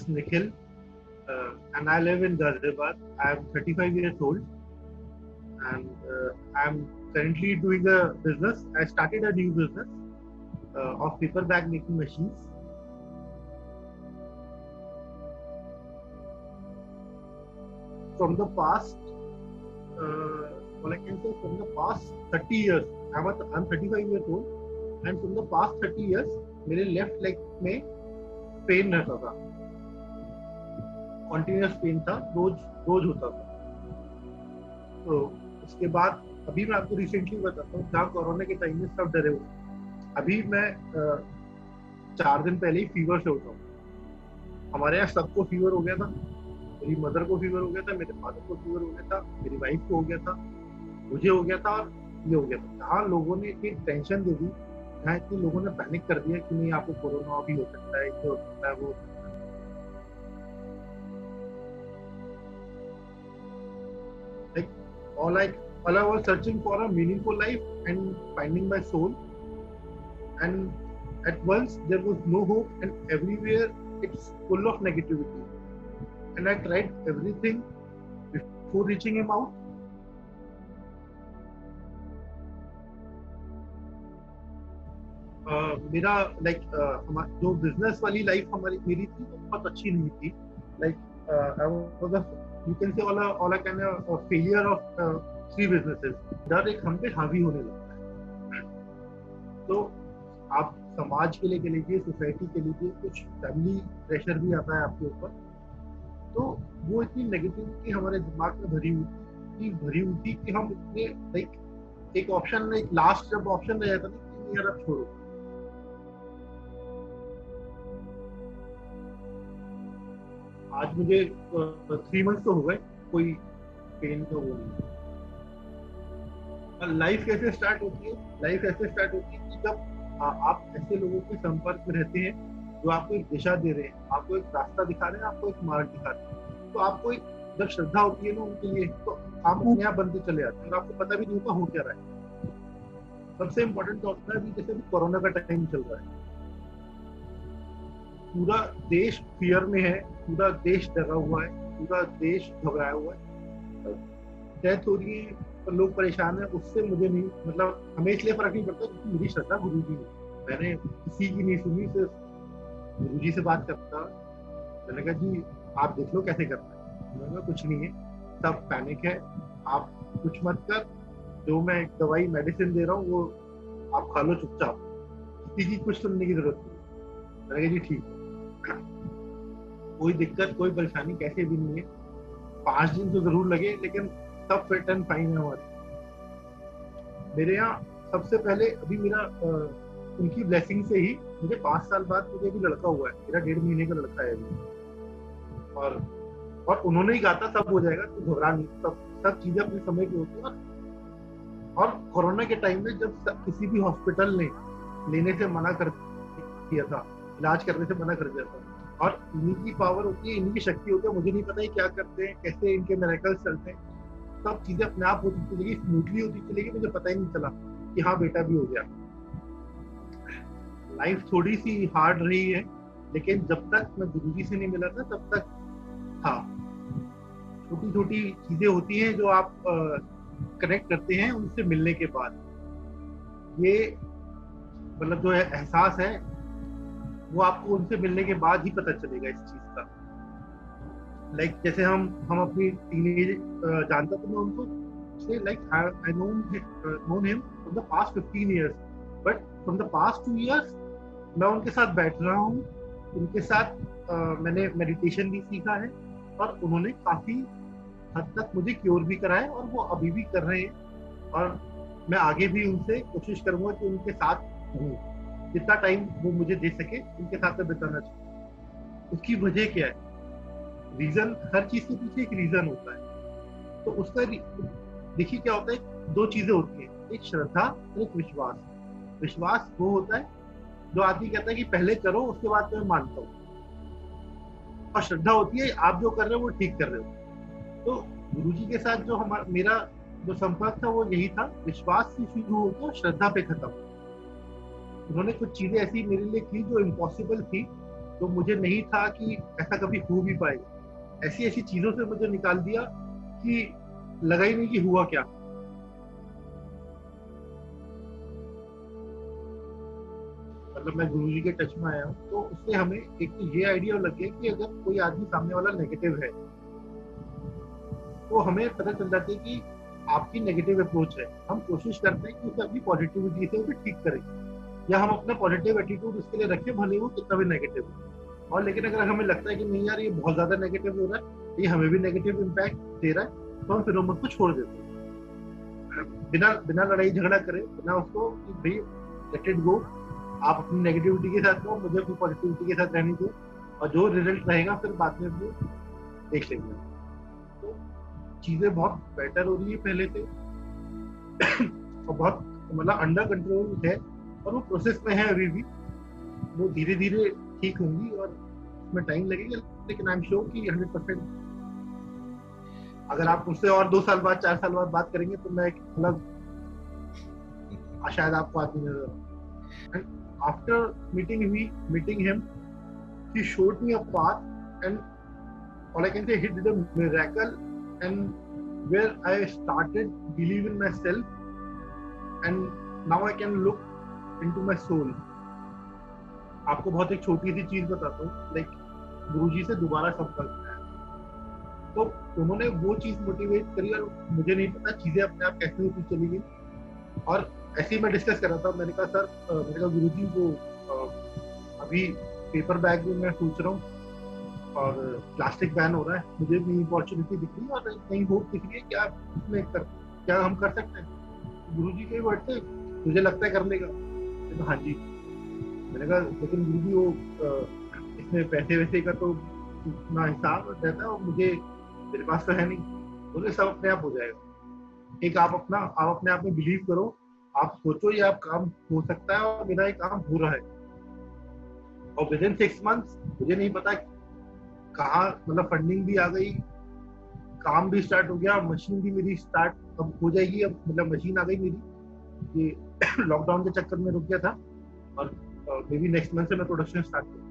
is Nikhil, and I live in Ghaziabad. I am 35 years old, and I'm currently doing a business. I started a new business of paper bag making machines. From the past, all I can say, from the past 30 years, I'm 35 years old, and from the past 30 years, मेरे left leg में pen रहता था, continuous pen था, रोज होता था। तो उसके बाद अभी मैं आपको रिसेंटली बताता हूँ, जहाँ कोरोना के टाइम में सब डरे हुए, अभी मैं 4 दिन पहले ही फीवर से उठा हूँ। हमारे यहाँ सबको फीवर हो गया था, मेरी मदर को फीवर हो गया था, मेरे फादर को फीवर हो गया था, मेरी वाइफ को हो गया था, मुझे हो गया था और ये हो गया था। जहाँ लोगों ने इतनी टेंशन दे दी, जहाँ इतने लोगों ने पैनिक कर दिया कि नहीं आपको कोरोना भी हो सकता है, ये हो सकता है, वो हो सकता है। Like all I was searching for a meaningful life and finding my soul, and at once there was no hope, and everywhere it's full of negativity. And I tried everything before reaching him out. मेरा जो business वाली life मेरी थी वो बहुत अच्छी नहीं थी। You can say all I can failure of 3 businesses. डर एक हम पे हावी होने लगता है। तो आप समाज के लिए कह लीजिए, सोसाइटी के लिए, कुछ फैमिली प्रेशर भी आता है आपके ऊपर। तो वो इतनी नेगेटिविटी हमारे दिमाग में भरी हुई थी कि हम इतने एक ऑप्शन, एक लास्ट जब ऑप्शन रह जाता था कि यार अब छोड़ो। आज मुझे 3 मंथ तो हो गए, कोई पेन का वो नहीं। लाइफ कैसे स्टार्ट होती है? लाइफ ऐसे स्टार्ट होती है कि जब आप ऐसे लोगों के संपर्क में रहते हैं जो आपको एक दिशा दे रहे हैं, आपको एक रास्ता दिखा रहे हैं, आपको एक मार्ग दिखा रहे हैं। तो आपको एक जब श्रद्धा होती है ना उनके लिए, तो आप अपने आप बनते चले जाते हैं और आपको पता भी नहीं होता हो क्या रहा है। सबसे इम्पोर्टेंट तो होता है अभी जैसे कोरोना का टाइम चल रहा है, पूरा देश फियर में है, पूरा देश डरा हुआ है, पूरा देश घबराया हुआ है। डेथ हो रही है तो लोग परेशान है, उससे मुझे नहीं, मतलब हमें इसलिए फर्क नहीं पड़ता क्योंकि मेरी श्रद्धा गुरु जी है। मैंने किसी की नहीं सुनी, सिर्फ गुरु जी से बात करता। मैंने कहा जी आप देख लो कैसे करना है। मैंने कहा कुछ नहीं है, सब पैनिक है, आप कुछ मत कर, जो मैं दवाई मेडिसिन दे रहा हूँ वो आप खा लो चुपचाप, किसी की कुछ सुनने की जरूरत नहीं। मैंने कहा जी ठीक, कोई दिक्कत कोई परेशानी कैसे भी नहीं है। 5 दिन तो जरूर लगे लेकिन सब फिट एंड फाइन है हमारे। मेरे यहाँ सबसे पहले अभी मेरा उनकी ब्लेसिंग से ही मुझे 5 साल बाद मुझे अभी लड़का हुआ है, मेरा 1.5 महीने का लड़का है अभी। और उन्होंने ही कहा था सब हो जाएगा, तू घबरा नहीं, सब चीजें अपने समय की होती है। और कोरोना के टाइम में जब किसी भी हॉस्पिटल ने लेने से मना कर दिया था, इलाज करने से मना कर दिया था, और इन्हीं की पावर होती है, इन्हीं की शक्ति होती है, मुझे नहीं पता है क्या करते हैं, कैसे इनके मिरेकल्स चलते हैं, सब चीजें अपने आप होती चलेगी, स्मूथली होती चलेगी, मुझे पता ही नहीं चला कि हाँ बेटा भी हो गया। लाइफ थोड़ी सी हार्ड रही है, लेकिन जब तक मैं गुरुजी से नहीं मिला था तब तक था। छोटी छोटी चीजें होती हैं जो आप कनेक्ट करते हैं उनसे मिलने के बाद। ये मतलब जो एहसास है वो आपको उनसे मिलने के बाद ही पता चलेगा इस चीज का। जैसे हम अपनी टीनेज जानता था मैं उनको, I known him from the past 15 years, but from the past 2 years मैं उनके साथ बैठ रहा हूँ, उनके साथ मैंने मेडिटेशन भी सीखा है, और उन्होंने काफी हद तक मुझे क्योर भी करा है, और वो अभी भी कर रहे हैं। और मैं आगे भी उनसे कोशिश करूंगा कि उनके साथ रहूं, जितना टाइम वो मुझे दे सके उनके साथ में बिताना चाहिए। उसकी वजह क्या है? रीजन, हर चीज के पीछे एक रीजन होता है। तो उसका देखिए क्या होता है, 2 चीजें होती हैं, एक श्रद्धा और एक विश्वास। विश्वास वो होता है जो आदमी कहता है कि पहले करो उसके बाद मैं मानता हूँ, और श्रद्धा होती है आप जो कर रहे हो वो ठीक कर रहे हो। तो गुरुजी के साथ जो मेरा जो संपर्क था वो यही था, विश्वास से शुरू होकर श्रद्धा पे खत्म। उन्होंने कुछ चीजें ऐसी मेरे लिए की जो इम्पॉसिबल थी, तो मुझे नहीं था कि ऐसा कभी हो भी पाएगा। ऐसी ऐसी चीजों से मुझे निकाल दिया कि लगा ही नहीं कि हुआ क्या। मतलब मैं गुरुजी के टच में आया हूँ, तो उससे हमें एक तो ये आइडिया लग गया कि अगर कोई आदमी सामने वाला नेगेटिव है तो हमें पता चल जाता है कि आपकी नेगेटिव अप्रोच है। हम कोशिश करते हैं कि उसे अपनी पॉजिटिविटी से उसे ठीक करें, या हम अपना पॉजिटिव एटीट्यूड उसके लिए रखें, भले वो कितना भी नेगेटिव हो। और लेकिन अगर हमें लगता है कि नहीं यार ये बहुत ज्यादा नेगेटिव हो रहा है, ये हमें भी नेगेटिव इम्पैक्ट दे रहा है, तो हम फिर हम उसको छोड़ देते हैं, बिना बिना लड़ाई झगड़ा करें, बिना उसको कि भाई लेट इट गो, आप अपनी नेगेटिविटी के साथ रहो, मुझे अपनी पॉजिटिविटी के साथ रहने दो, और जो रिजल्ट रहेगा फिर बाद में वो देख लेंगे। तो चीजें बहुत बेटर हो रही है पहले से और बहुत मतलब अंडर कंट्रोल है, और वो प्रोसेस में है अभी भी। वो धीरे धीरे ठीक होंगी और उसमें टाइम लगेगा, लेकिन आई एम श्योर कि 100%। अगर आप मुझसे और 2 साल बाद 4 साल बाद बात करेंगे तो मैं मतलब शायद आपको आदमी नजर। And after meeting him, he showed me a path, and all I can say, he did a miracle, and where I started believe in myself, and now I can look into my soul. आपको बहुत एक छोटी सी चीज बताता हूँ, like गुरुजी से दोबारा संपर्क किया, तो उन्होंने वो चीज मोटिवेट करी, और मुझे नहीं पता चीजें अपने आप कैसे होती चली गई। और ऐसे ही मैं डिस्कस कर रहा था, मैंने कहा सर, मैंने कहा गुरुजी वो अभी पेपर बैग में मैं सोच रहा हूँ और प्लास्टिक बैन हो रहा है, मुझे भी अपॉर्चुनिटी दिख रही है और नई होप दिख रही है, क्या हम कर सकते हैं? गुरुजी के वर्ड थे, मुझे लगता है कर लेगा। तो हाँ जी। मैंने कहा लेकिन गुरुजी वो इसमें पैसे वैसे का तो इतना हिसाब रहता है और मेरे पास तो है नहीं। बोले सब अपने आप हो जाएगा। एक आप अपने आप में बिलीव करो, आप सोचो ये आप काम हो सकता है, और मेरा ये काम हो रहा है। और विद इन 6 months मुझे नहीं पता कहाँ, मतलब फंडिंग भी आ गई, काम भी स्टार्ट हो गया, मशीन भी मेरी स्टार्ट अब हो जाएगी। अब मतलब मशीन आ गई मेरी, ये लॉकडाउन के चक्कर में रुक गया था, और मे बी नेक्स्ट मंथ से मैं प्रोडक्शन स्टार्ट करूँ।